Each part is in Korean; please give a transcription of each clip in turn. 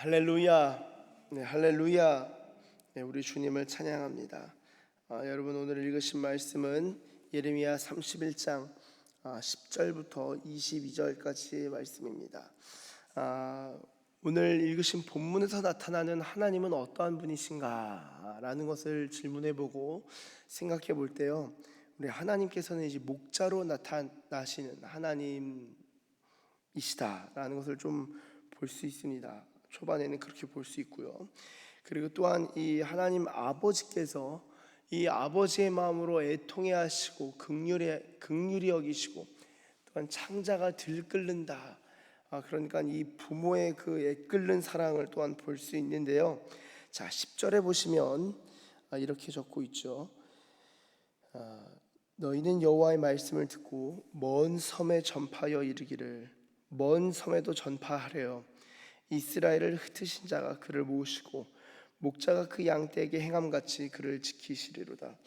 할렐루야. 네, 할렐루야. 네, 우리 주님을 찬양합니다. 여러분, 오늘 읽으신 말씀은 예레미야 31장 10절부터 22절까지의 말씀입니다. 오늘 읽으신 본문에서 나타나는 하나님은 어떠한 분이신가 라는 것을 질문해보고 생각해 볼 때요, 우리 하나님께서는 이제 목자로 나타나시는 하나님이시다라는 것을 좀 볼 수 있습니다. 초반에는 그렇게 볼 수 있고요. 그리고 또한 이 하나님 아버지께서 이 아버지의 마음으로 애통해 하시고 긍휼히 여기시고, 또한 창자가 들끓는다. 그러니까 이 부모의 그 애끓는 사랑을 또한 볼 수 있는데요. 자, 10절에 보시면 이렇게 적고 있죠. 너희는 여호와의 말씀을 듣고 먼 섬에 전파하여 이르기를, 먼 섬에도 전파하래요. 이스라엘을 흩으신 자가 그를 모으시고 목자가 그 양떼에게 행함같이 그를 지키시리로다.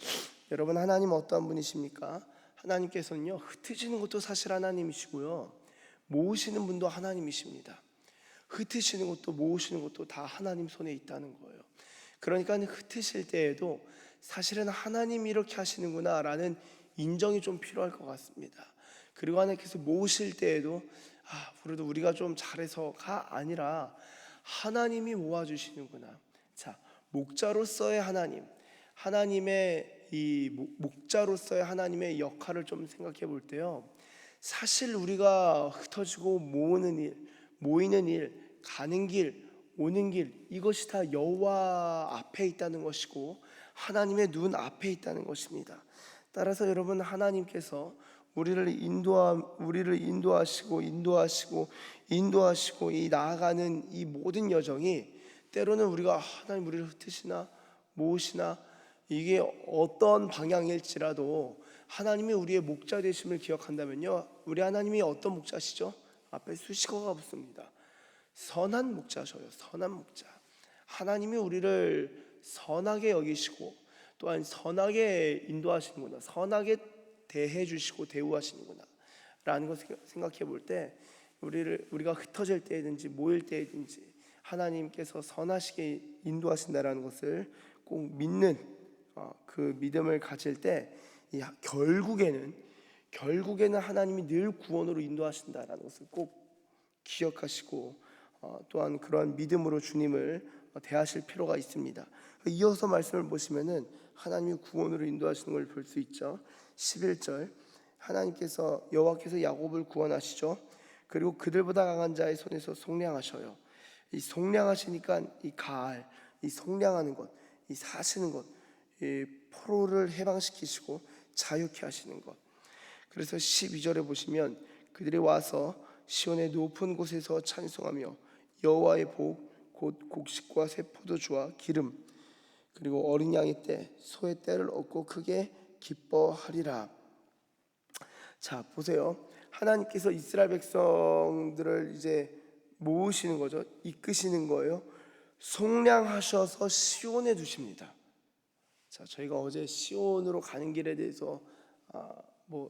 여러분, 하나님 어떠한 분이십니까? 하나님께서는요, 흩으시는 것도 사실 하나님이시고요, 모으시는 분도 하나님이십니다. 흩으시는 것도 모으시는 것도 다 하나님 손에 있다는 거예요. 그러니까 흩으실 때에도 사실은 하나님이 이렇게 하시는구나 라는 인정이 좀 필요할 것 같습니다. 그리고 하나님께서 모으실 때에도 그래도 우리가 좀 잘해서가 아니라 하나님이 모아주시는구나. 자, 목자로서의 하나님의 이 목자로서의 하나님의 역할을 좀 생각해 볼 때요, 사실 우리가 흩어지고 모이는 일, 가는 길, 오는 길, 이것이 다 여호와 앞에 있다는 것이고 하나님의 눈 앞에 있다는 것입니다. 따라서 여러분, 하나님께서 우리를 인도하시고 이 나아가는 이 모든 여정이, 때로는 우리가 하나님 우리를 흩으시나 모으시나 이게 어떤 방향일지라도 하나님이 우리의 목자 되심을 기억한다면요, 우리 하나님이 어떤 목자시죠? 앞에 수식어가 붙습니다. 선한 목자셔요. 선한 목자. 하나님이 우리를 선하게 여기시고 또한 선하게 인도하시는구나, 선하게 대해 주시고 대우하시는구나 라는 것을 생각해 볼 때, 우리가 흩어질 때든지 모일 때든지 하나님께서 선하시게 인도하신다라는 것을 꼭 믿는 그 믿음을 가질 때, 결국에는 하나님이 늘 구원으로 인도하신다라는 것을 꼭 기억하시고 또한 그러한 믿음으로 주님을 대하실 필요가 있습니다. 이어서 말씀을 보시면은 하나님이 구원으로 인도하시는 걸 볼 수 있죠. 11절, 여호와께서 야곱을 구원하시죠. 그리고 그들보다 강한 자의 손에서 속량하셔요. 이 속량하시니까 이 속량하는 것, 이 사시는 것, 이 포로를 해방시키시고 자유케 하시는 것. 그래서 12절에 보시면 그들이 와서 시온의 높은 곳에서 찬송하며 여호와의 복 곧 곡식과 새 포도주와 기름 그리고 어린 양의 때 소의 때를 얻고 크게 기뻐하리라. 자, 보세요. 하나님께서 이스라엘 백성들을 이제 모으시는 거죠. 이끄시는 거예요. 속량하셔서 시온에 두십니다. 자, 저희가 어제 시온으로 가는 길에 대해서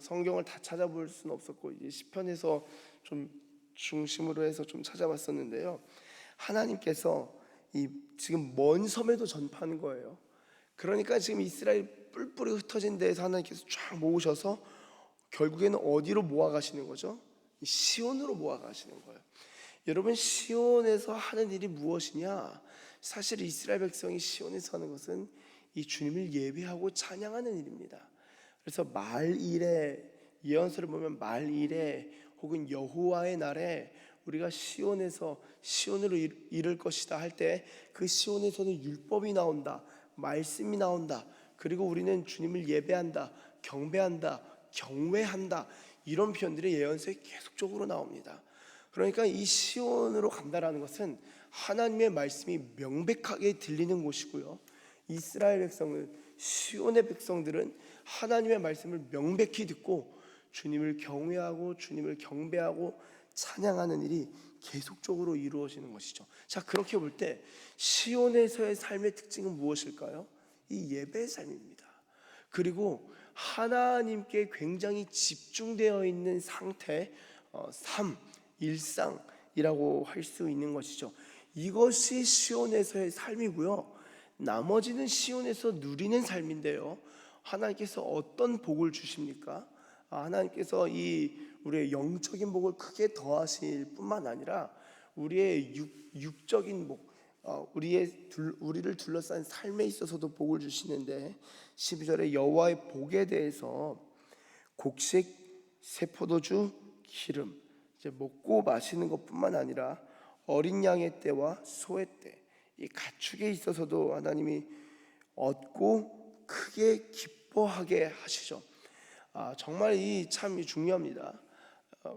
성경을 다 찾아볼 수는 없었고 이제 시편에서 좀 중심으로 해서 좀 찾아봤었는데요, 하나님께서 지금 먼 섬에도 전파하는 거예요. 그러니까 지금 이스라엘 뿔뿔이 흩어진 데에서 하나님께서 쫙 모으셔서 결국에는 어디로 모아가시는 거죠? 시온으로 모아가시는 거예요. 여러분, 시온에서 하는 일이 무엇이냐? 사실 이스라엘 백성이 시온에서 하는 것은 이 주님을 예배하고 찬양하는 일입니다. 그래서 말일에, 예언서를 보면 말일에 혹은 여호와의 날에 우리가 시온으로 이를 것이다 할 때 그 시온에서는 율법이 나온다, 말씀이 나온다, 그리고 우리는 주님을 예배한다, 경배한다, 경외한다, 이런 표현들이 예언서에 계속적으로 나옵니다. 그러니까 이 시온으로 간다라는 것은 하나님의 말씀이 명백하게 들리는 곳이고요, 이스라엘 백성은, 시온의 백성들은 하나님의 말씀을 명백히 듣고 주님을 경외하고 주님을 경배하고 찬양하는 일이 계속적으로 이루어지는 것이죠. 자, 그렇게 볼 때 시온에서의 삶의 특징은 무엇일까요? 이 예배의 삶입니다. 그리고 하나님께 굉장히 집중되어 있는 상태, 삶, 일상이라고 할 수 있는 것이죠. 이것이 시온에서의 삶이고요. 나머지는 시온에서 누리는 삶인데요. 하나님께서 어떤 복을 주십니까? 하나님께서 이 우리의 영적인 복을 크게 더하실 뿐만 아니라 우리의 육적인 복, 우리를 둘러싼 삶에 있어서도 복을 주시는데 12절에 여호와의 복에 대해서 곡식, 새포도주, 기름, 이제 먹고 마시는 것뿐만 아니라 어린 양의 때와 소의 때, 이 가축에 있어서도 하나님이 얻고 크게 기뻐하게 하시죠. 정말 이 참 중요합니다.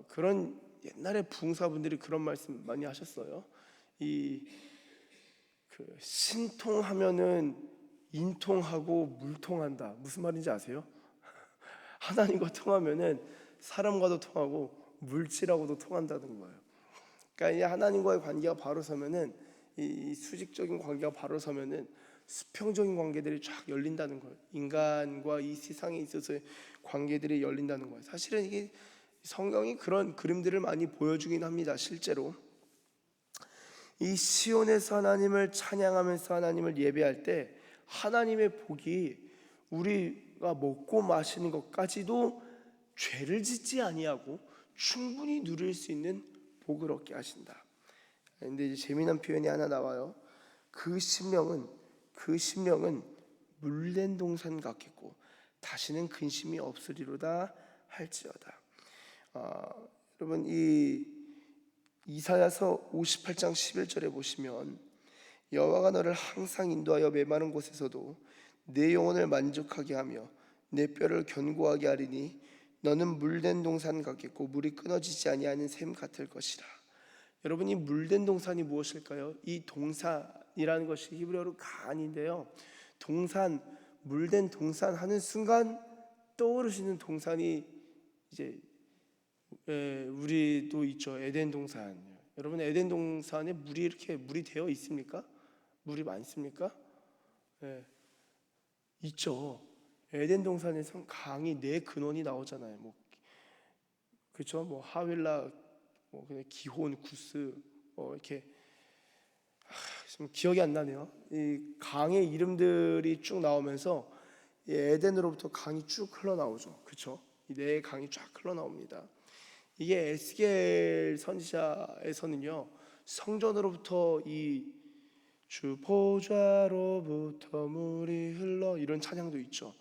그런 옛날에 부흥사분들이 그런 말씀 많이 하셨어요. 신통하면은 인통하고 물통한다. 무슨 말인지 아세요? 하나님과 통하면은 사람과도 통하고 물질하고도 통한다는 거예요. 그러니까 이 하나님과의 관계가 바로 서면은 이 수직적인 관계가 바로 서면은 수평적인 관계들이 쫙 열린다는 거예요. 인간과 이 세상에 있어서의 관계들이 열린다는 거예요. 사실은 이게 성경이 그런 그림들을 많이 보여주긴 합니다. 실제로 이 시온에서 하나님을 찬양하면서 하나님을 예배할 때 하나님의 복이 우리가 먹고 마시는 것까지도 죄를 짓지 아니하고 충분히 누릴 수 있는 복을 얻게 하신다. 근데 이제 재미난 표현이 하나 나와요. 그 심령은 물된 동산 같겠고 다시는 근심이 없으리로다 할지어다. 여러분 이 이사야서 58장 11절에 보시면 여호와가 너를 항상 인도하여 메마른 곳에서도 내 영혼을 만족하게 하며 내 뼈를 견고하게 하리니 너는 물된 동산 같겠고 물이 끊어지지 아니하는 샘 같을 것이라. 여러분 이 물된 동산이 무엇일까요? 이 동산이라는 것이 히브리어로 간인데요. 동산, 물된 동산 하는 순간 떠오르시는 동산이 이제 우리도 있죠. 에덴 동산. 여러분 에덴 동산에 물이 되어 있습니까? 물이 많습니까? 있죠. 에덴 동산에서 강이 네 근원이 나오잖아요. 그렇죠? 하윌라, 그냥 기혼, 구스, 이렇게 지금 기억이 안 나네요. 이 강의 이름들이 쭉 나오면서 이 에덴으로부터 강이 쭉 흘러나오죠. 그렇죠? 이 네 강이 쫙 흘러나옵니다. 이게 에스겔 선지자에서는요 성전으로부터 이 주 보좌로부터 물이 흘러 이런 찬양도 있죠.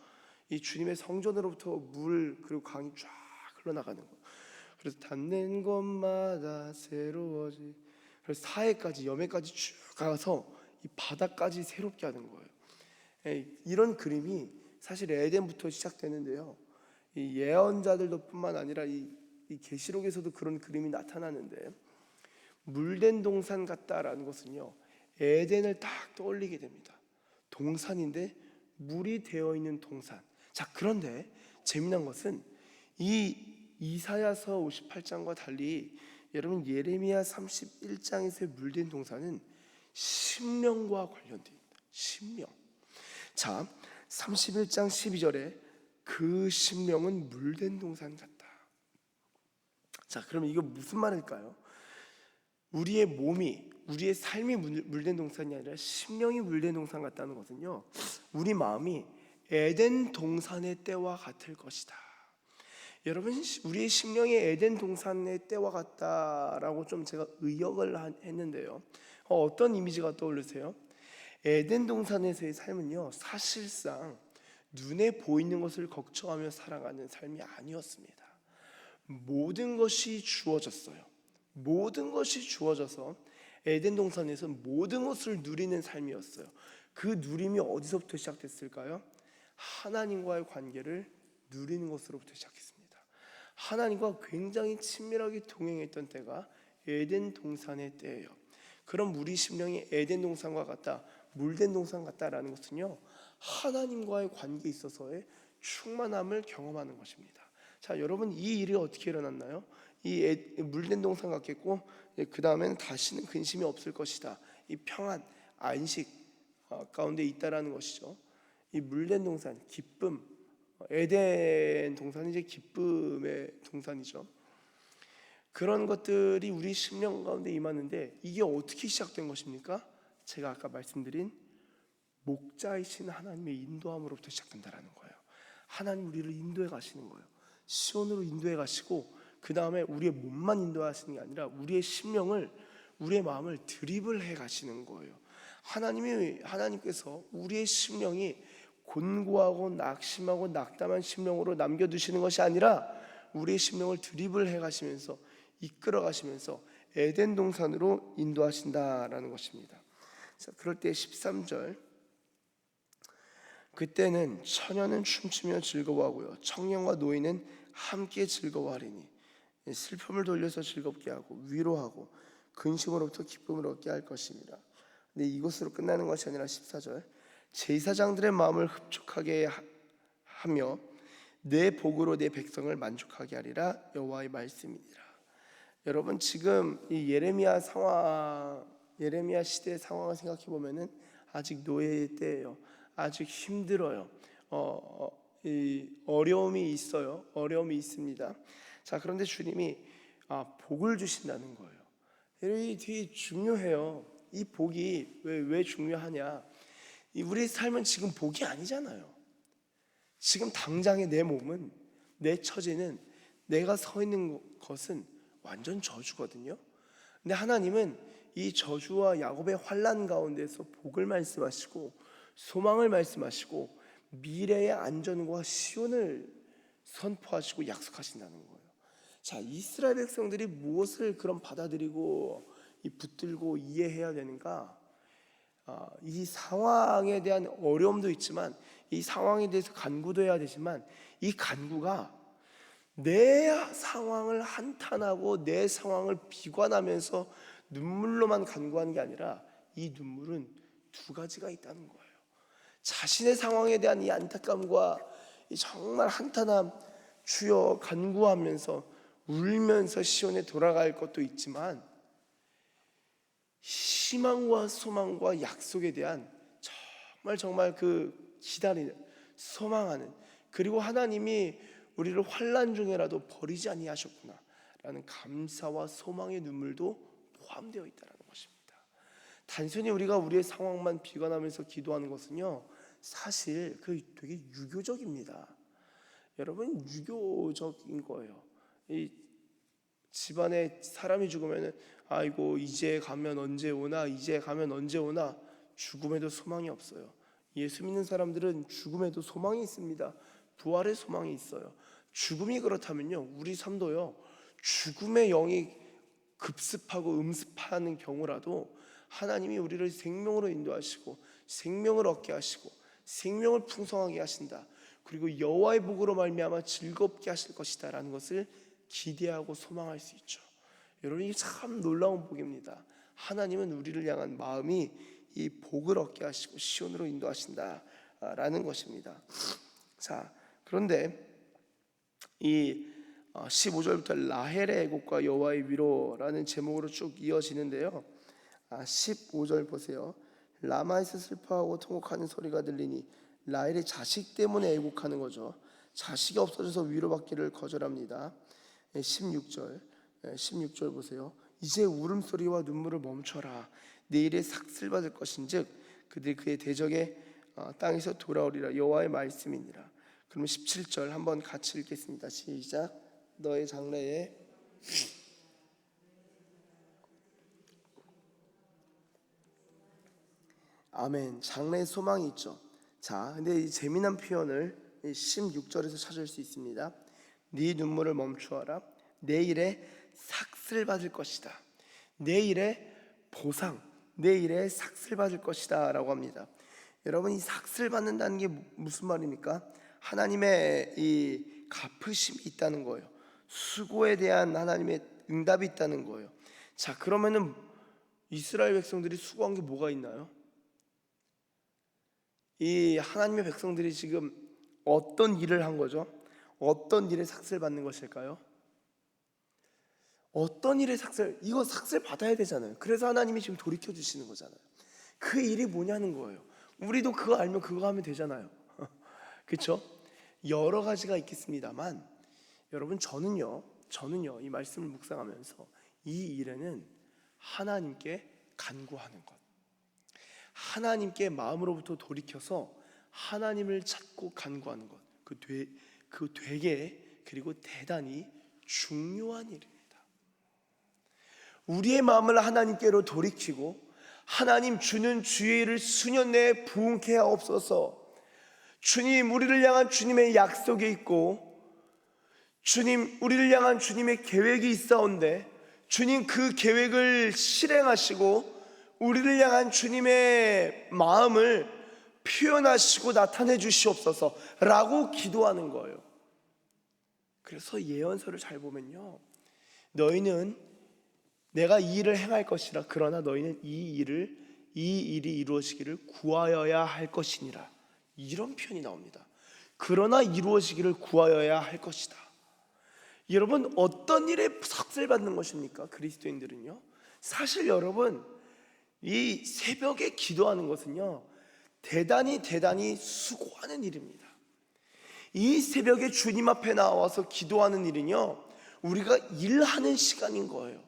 이 주님의 성전으로부터 물 그리고 강이 쫙 흘러나가는 거. 그래서 닿는 곳마다 새로워지. 그래서 사해까지 염해까지 쭉 가서 이 바다까지 새롭게 하는 거예요. 이런 그림이 사실 에덴부터 시작되는데요. 이 예언자들도 뿐만 아니라 이 계시록에서도 그런 그림이 나타나는데 물된 동산 같다라는 것은요 에덴을 딱 떠올리게 됩니다. 동산인데 물이 되어 있는 동산. 자, 그런데 재미난 것은 이 이사야서 58장과 달리 여러분 예레미야 31장에서의 물된 동산은 심령과 관련되어 있다. 심령. 자, 31장 12절에 그 심령은 물된 동산 같다. 자, 그럼 이거 무슨 말일까요? 우리의 몸이, 우리의 삶이 물된 동산이 아니라 심령이 물된 동산 같다는 것은요 우리 마음이 에덴 동산의 때와 같을 것이다. 여러분 우리의 심령이 에덴 동산의 때와 같다라고 좀 제가 의역을 했는데요 어떤 이미지가 떠오르세요? 에덴 동산에서의 삶은요 사실상 눈에 보이는 것을 걱정하며 살아가는 삶이 아니었습니다. 모든 것이 주어졌어요. 모든 것이 주어져서 에덴 동산에서 모든 것을 누리는 삶이었어요. 그 누림이 어디서부터 시작됐을까요? 하나님과의 관계를 누리는 것으로부터 시작했습니다. 하나님과 굉장히 친밀하게 동행했던 때가 에덴 동산의 때예요. 그럼 우리 심령이 에덴 동산과 같다, 물된 동산 같다라는 것은요 하나님과의 관계에 있어서의 충만함을 경험하는 것입니다. 자, 여러분 이 일이 어떻게 일어났나요? 이 물된 동산 같겠고 그 다음에는 다시는 근심이 없을 것이다. 이 평안, 안식 가운데 있다라는 것이죠. 이 물된 동산, 기쁨, 에덴 동산이 이제 기쁨의 동산이죠. 그런 것들이 우리 심령 가운데 임하는데 이게 어떻게 시작된 것입니까? 제가 아까 말씀드린 목자이신 하나님의 인도함으로부터 시작된다라는 거예요. 하나님 우리를 인도해 가시는 거예요. 시온으로 인도해 가시고 그 다음에 우리의 몸만 인도하시는 게 아니라 우리의 심령을, 우리의 마음을 드립을 해 가시는 거예요. 하나님께서 우리의 심령이 곤고하고 낙심하고 낙담한 심령으로 남겨두시는 것이 아니라 우리의 심령을 드립을 해 가시면서 이끌어 가시면서 에덴 동산으로 인도하신다라는 것입니다. 자, 그럴 때 13절, 그때는 처녀는 춤추며 즐거워하고요 청년과 노인은 함께 즐거워하리니 슬픔을 돌려서 즐겁게 하고 위로하고 근심으로부터 기쁨을 얻게 할 것입니다. 근데 이것으로 끝나는 것이 아니라 14절, 제사장들의 마음을 흡족하게 하며 내 복으로 내 백성을 만족하게 하리라 여호와의 말씀이니라. 여러분, 지금 이 예레미야 시대의 상황을 생각해 보면은 아직 노예의 때예요. 아직 힘들어요. 어려움이 있어요. 어려움이 있습니다. 자, 그런데 주님이 복을 주신다는 거예요. 이게 되게 중요해요. 이 복이 왜 중요하냐? 우리의 삶은 지금 복이 아니잖아요. 지금 당장의 내 몸은, 내 처지는, 내가 서 있는 것은 완전 저주거든요. 근데 하나님은 이 저주와 야곱의 환난 가운데서 복을 말씀하시고 소망을 말씀하시고 미래의 안전과 시온을 선포하시고 약속하신다는 거예요. 자, 이스라엘 백성들이 무엇을 그럼 받아들이고 붙들고 이해해야 되는가? 이 상황에 대한 어려움도 있지만 이 상황에 대해서 간구도 해야 되지만 이 간구가 내 상황을 한탄하고 내 상황을 비관하면서 눈물로만 간구하는 게 아니라 이 눈물은 두 가지가 있다는 거예요. 자신의 상황에 대한 이 안타까움과 이 정말 한탄함, 주여 간구하면서 울면서 시온에 돌아갈 것도 있지만 희망과 소망과 약속에 대한 정말 그 기다리는, 소망하는, 그리고 하나님이 우리를 환난 중에라도 버리지 아니하셨구나 라는 감사와 소망의 눈물도 포함되어 있다는 것입니다. 단순히 우리가 우리의 상황만 비관하면서 기도하는 것은요, 사실 그 되게 유교적입니다. 여러분, 유교적인 거예요. 이 집안에 사람이 죽으면 아이고 이제 가면 언제 오나, 이제 가면 언제 오나. 죽음에도 소망이 없어요. 예수 믿는 사람들은 죽음에도 소망이 있습니다. 부활의 소망이 있어요. 죽음이 그렇다면요, 우리 삶도요, 죽음의 영이 급습하고 음습하는 경우라도 하나님이 우리를 생명으로 인도하시고 생명을 얻게 하시고 생명을 풍성하게 하신다. 그리고 여호와의 복으로 말미암아 즐겁게 하실 것이다 라는 것을 기대하고 소망할 수 있죠. 여러분, 이게 참 놀라운 복입니다. 하나님은 우리를 향한 마음이 이 복을 얻게 하시고 시온으로 인도하신다 라는 것입니다. 자, 그런데 이 15절부터 라헬의 애곡과 여호와의 위로라는 제목으로 쭉 이어지는데요, 15절 보세요. 라마에서 슬퍼하고 통곡하는 소리가 들리니 라헬의 자식 때문에 애곡하는 거죠. 자식이 없어져서 위로받기를 거절합니다. 16절 보세요. 이제 울음소리와 눈물을 멈춰라. 내일에 삭슬 받을 것인즉 그들이 그의 대적의 땅에서 돌아오리라. 여호와의 말씀이니라. 그러면 17절 한번 같이 읽겠습니다. 시작. 너의 장래에 아멘. 장래에 소망이 있죠. 자, 근데 이 재미난 표현을 16절에서 찾을 수 있습니다. 네 눈물을 멈추어라. 내일에 삭슬 받을 것이다. 내일에 보상, 내일에 삭슬 받을 것이다 라고 합니다. 여러분, 이 삭슬 받는다는 게 무슨 말입니까? 하나님의 이 갚으심이 있다는 거예요. 수고에 대한 하나님의 응답이 있다는 거예요. 자, 그러면은 이스라엘 백성들이 수고한 게 뭐가 있나요? 이 하나님의 백성들이 지금 어떤 일을 한 거죠? 어떤 일에 삭슬 받는 것일까요? 어떤 일에 이거 삭슬 받아야 되잖아요. 그래서 하나님이 지금 돌이켜 주시는 거잖아요. 그 일이 뭐냐는 거예요. 우리도 그거 알면 그거 하면 되잖아요. 그렇죠? 여러 가지가 있겠습니다만 여러분, 저는요 저는요, 이 말씀을 묵상하면서 이 일에는 하나님께 간구하는 것, 하나님께 마음으로부터 돌이켜서 하나님을 찾고 간구하는 것, 그 되게 그리고 대단히 중요한 일입니다. 우리의 마음을 하나님께로 돌이키고 하나님 주는 주의 일을 수년 내에 부응케 하옵소서. 주님, 우리를 향한 주님의 약속이 있고 주님, 우리를 향한 주님의 계획이 있사온데 주님 그 계획을 실행하시고 우리를 향한 주님의 마음을 표현하시고 나타내 주시옵소서 라고 기도하는 거예요. 그래서 예언서를 잘 보면요, 너희는 내가 이 일을 행할 것이라, 그러나 너희는 이 일이 이루어지기를 구하여야 할 것이니라, 이런 표현이 나옵니다. 그러나 이루어지기를 구하여야 할 것이다. 여러분, 어떤 일에 삭슬 받는 것입니까? 그리스도인들은요, 사실 여러분, 이 새벽에 기도하는 것은요 대단히 수고하는 일입니다. 이 새벽에 주님 앞에 나와서 기도하는 일은요, 우리가 일하는 시간인 거예요.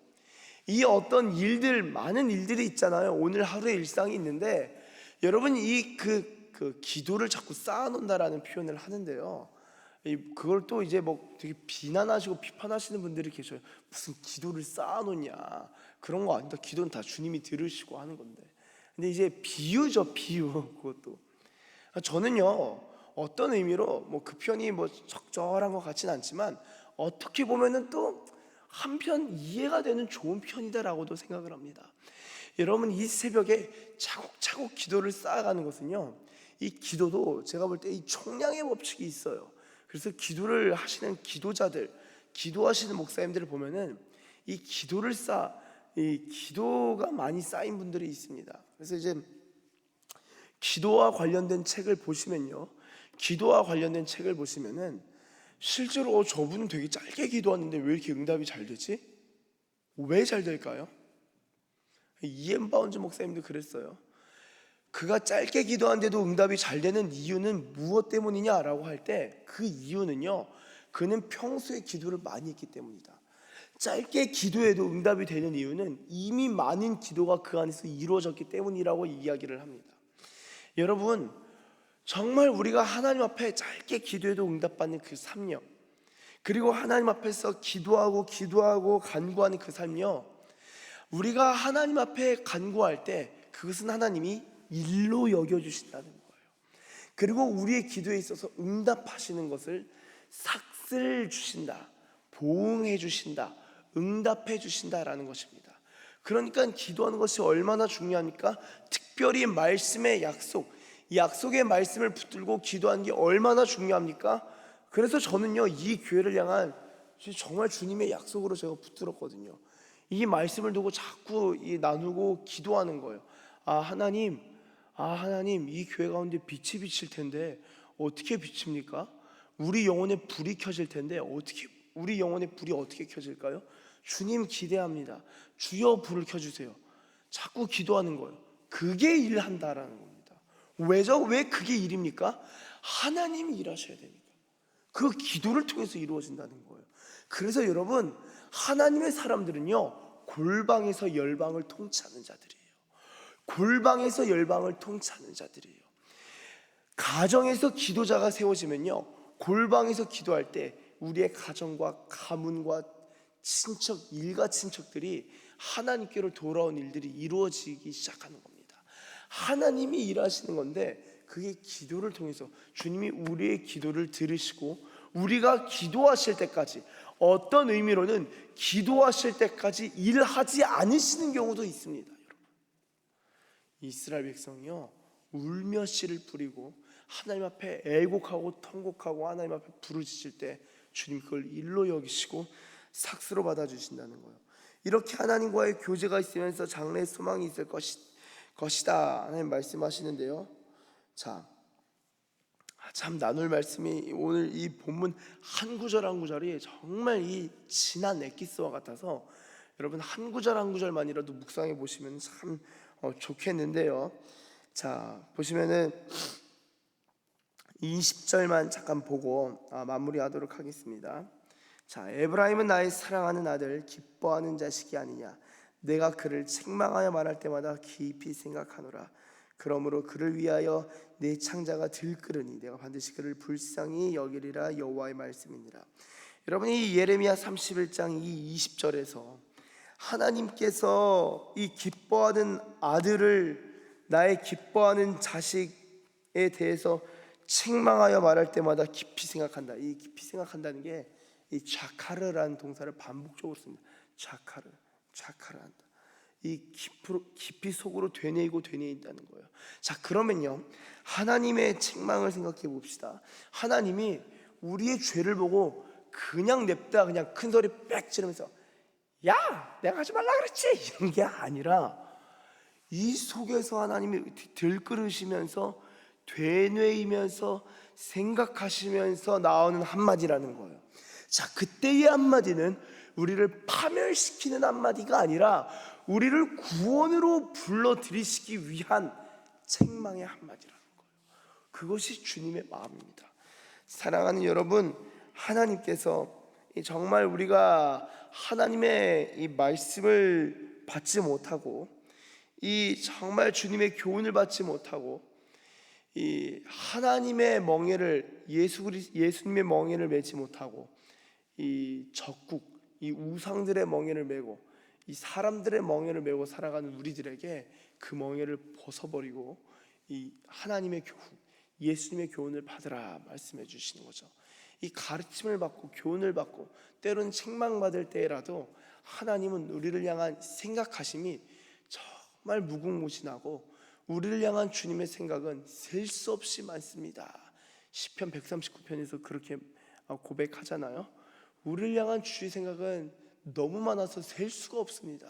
이 어떤 일들, 많은 일들이 있잖아요. 오늘 하루의 일상이 있는데 여러분, 그 기도를 자꾸 쌓아놓는다라는 표현을 하는데요, 그걸 또 이제 뭐 되게 비난하시고 비판하시는 분들이 계셔요. 무슨 기도를 쌓아놓냐, 그런 거 아니다. 기도는 다 주님이 들으시고 하는 건데. 근데 이제 비유죠, 비유. 그것도 저는요, 어떤 의미로 뭐 그 편이 뭐 적절한 것 같지는 않지만 어떻게 보면은 또 한편 이해가 되는 좋은 편이다라고도 생각을 합니다. 여러분, 이 새벽에 차곡차곡 기도를 쌓아가는 것은요, 이 기도도 제가 볼 때 이 총량의 법칙이 있어요. 그래서 기도를 하시는 기도자들, 기도하시는 목사님들을 보면은 이 기도가 많이 쌓인 분들이 있습니다. 그래서 이제 기도와 관련된 책을 보시면요, 기도와 관련된 책을 보시면은 실제로 저분은 되게 짧게 기도하는데 왜 이렇게 응답이 잘 되지? 왜 잘 될까요? 이엠 바운즈 목사님도 그랬어요. 그가 짧게 기도하는데도 응답이 잘 되는 이유는 무엇 때문이냐라고 할 때, 그 이유는요, 그는 평소에 기도를 많이 했기 때문이다. 짧게 기도해도 응답이 되는 이유는 이미 많은 기도가 그 안에서 이루어졌기 때문이라고 이야기를 합니다. 여러분, 정말 우리가 하나님 앞에 짧게 기도해도 응답받는 그 삶요, 그리고 하나님 앞에서 기도하고 간구하는 그 삶요, 우리가 하나님 앞에 간구할 때 그것은 하나님이 일로 여겨주신다는 거예요. 그리고 우리의 기도에 있어서 응답하시는 것을 삭슬 주신다, 보응해 주신다, 응답해 주신다라는 것입니다. 그러니까 기도하는 것이 얼마나 중요합니까? 특별히 말씀의 약속의 말씀을 붙들고 기도하는 게 얼마나 중요합니까? 그래서 저는요, 이 교회를 향한 정말 주님의 약속으로 제가 붙들었거든요. 이 말씀을 두고 자꾸 나누고 기도하는 거예요. 하나님, 이 교회 가운데 빛이 비칠 텐데 어떻게 비칩니까? 우리 영혼에 불이 켜질 텐데 우리 영혼의 불이 어떻게 켜질까요? 주님 기대합니다. 주여 불을 켜주세요. 자꾸 기도하는 거예요. 그게 일한다라는 겁니다. 왜 그게 일입니까? 하나님이 일하셔야 되니까. 그 기도를 통해서 이루어진다는 거예요. 그래서 여러분, 하나님의 사람들은요, 골방에서 열방을 통치하는 자들이에요. 골방에서 열방을 통치하는 자들이에요. 가정에서 기도자가 세워지면요, 골방에서 기도할 때 우리의 가정과 가문과 친척, 일가 친척들이 하나님께로 돌아온 일들이 이루어지기 시작하는 겁니다. 하나님이 일하시는 건데 그게 기도를 통해서 주님이 우리의 기도를 들으시고 우리가 기도하실 때까지, 어떤 의미로는 기도하실 때까지 일하지 않으시는 경우도 있습니다. 여러분, 이스라엘 백성이요, 울며 씨를 뿌리고 하나님 앞에 애곡하고 통곡하고 하나님 앞에 부르짖을 때 주님 그걸 일로 여기시고 삭스로 받아주신다는 거예요. 이렇게 하나님과의 교제가 있으면서 장래의 소망이 있을 것이다 하나님 말씀하시는데요, 참 나눌 말씀이 오늘 이 본문 한 구절 한 구절이 정말 이 진한 엑기스와 같아서 여러분 한 구절 한 구절만이라도 묵상해 보시면 참 좋겠는데요. 보시면은 20절만 잠깐 보고 마무리하도록 하겠습니다. 자, 에브라임은 나의 사랑하는 아들, 기뻐하는 자식이 아니냐. 내가 그를 책망하여 말할 때마다 깊이 생각하노라. 그러므로 그를 위하여 내 창자가 들끓으니 내가 반드시 그를 불쌍히 여기리라. 여호와의 말씀이니라. 여러분, 이 예레미야 31장 이 20절에서 하나님께서 이 기뻐하는 아들을 나의 기뻐하는 자식에 대해서 책망하여 말할 때마다 깊이 생각한다. 이 깊이 생각한다는 게 이 자카르라는 동사를 반복적으로 씁니다. 자카르한다. 이 깊이 속으로 되뇌인다는 거예요. 자, 그러면요, 하나님의 책망을 생각해 봅시다. 하나님이 우리의 죄를 보고 그냥 냅다 그냥 큰 소리 빽 지르면서 야, 내가 하지 말라 그랬지, 이런 게 아니라 이 속에서 하나님이 들끓으시면서 되뇌이면서 생각하시면서 나오는 한마디라는 거예요. 자, 그때의 한마디는 우리를 파멸시키는 한마디가 아니라 우리를 구원으로 불러들이시기 위한 책망의 한마디라는 거예요. 그것이 주님의 마음입니다. 사랑하는 여러분, 하나님께서 정말 우리가 하나님의 이 말씀을 받지 못하고 이 정말 주님의 교훈을 받지 못하고 이 하나님의 멍에를 예수님의 멍에를 매지 못하고 이 적국, 이 우상들의 멍에를 메고 이 사람들의 멍에를 메고 살아가는 우리들에게 그 멍에를 벗어버리고 이 하나님의 교훈, 예수님의 교훈을 받으라 말씀해 주시는 거죠. 이 가르침을 받고 교훈을 받고 때로는 책망받을 때라도 하나님은 우리를 향한 생각하심이 정말 무궁무진하고 우리를 향한 주님의 생각은 셀 수 없이 많습니다. 시편 139편에서 그렇게 고백하잖아요. 우리를 향한 주의 생각은 너무 많아서 셀 수가 없습니다.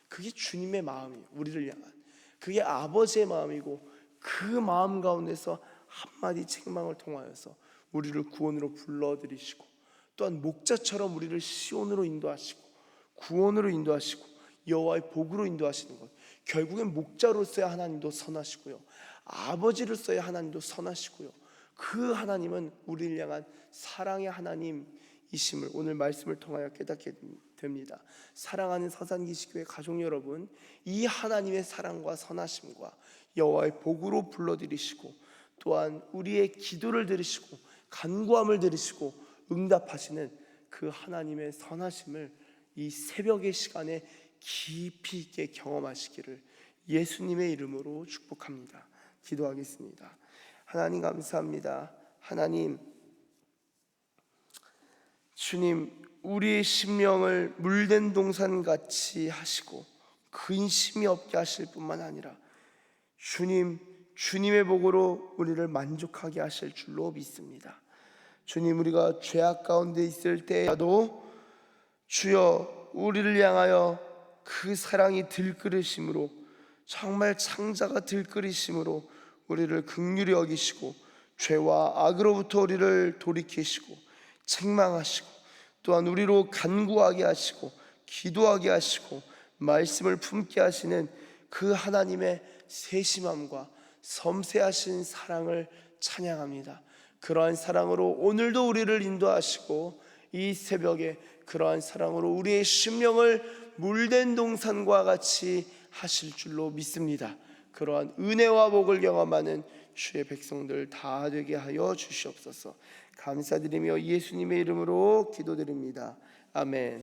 그게 주님의 마음이에요. 우리를 향한 그게 아버지의 마음이고 그 마음 가운데서 한마디 책망을 통하여서 우리를 구원으로 불러들이시고 또한 목자처럼 우리를 시온으로 인도하시고 구원으로 인도하시고 여호와의 복으로 인도하시는 것, 결국엔 목자로서의 하나님도 선하시고요, 아버지로서의 하나님도 선하시고요, 그 하나님은 우리를 향한 사랑의 하나님이심을 오늘 말씀을 통하여 깨닫게 됩니다. 사랑하는 서산기시교회 가족 여러분, 이 하나님의 사랑과 선하심과 여호와의 복으로 불러들이시고 또한 우리의 기도를 들으시고 간구함을 들으시고 응답하시는 그 하나님의 선하심을 이 새벽의 시간에 깊이 있게 경험하시기를 예수님의 이름으로 축복합니다. 기도하겠습니다. 하나님 감사합니다. 하나님, 주님, 우리의 심령을 물된 동산같이 하시고 근심이 없게 하실 뿐만 아니라 주님의 복으로 우리를 만족하게 하실 줄로 믿습니다. 주님, 우리가 죄악 가운데 있을 때라도 주여 우리를 향하여 그 사랑이 들끓으심으로 정말 창자가 들끓으심으로 우리를 긍휼히 여기시고 죄와 악으로부터 우리를 돌이키시고 책망하시고 또한 우리로 간구하게 하시고 기도하게 하시고 말씀을 품게 하시는 그 하나님의 세심함과 섬세하신 사랑을 찬양합니다. 그러한 사랑으로 오늘도 우리를 인도하시고 이 새벽에 그러한 사랑으로 우리의 심령을 물된 동산과 같이 하실 줄로 믿습니다. 그러한 은혜와 복을 경험하는 주의 백성들 다 되게 하여 주시옵소서. 감사드리며 예수님의 이름으로 기도드립니다. 아멘.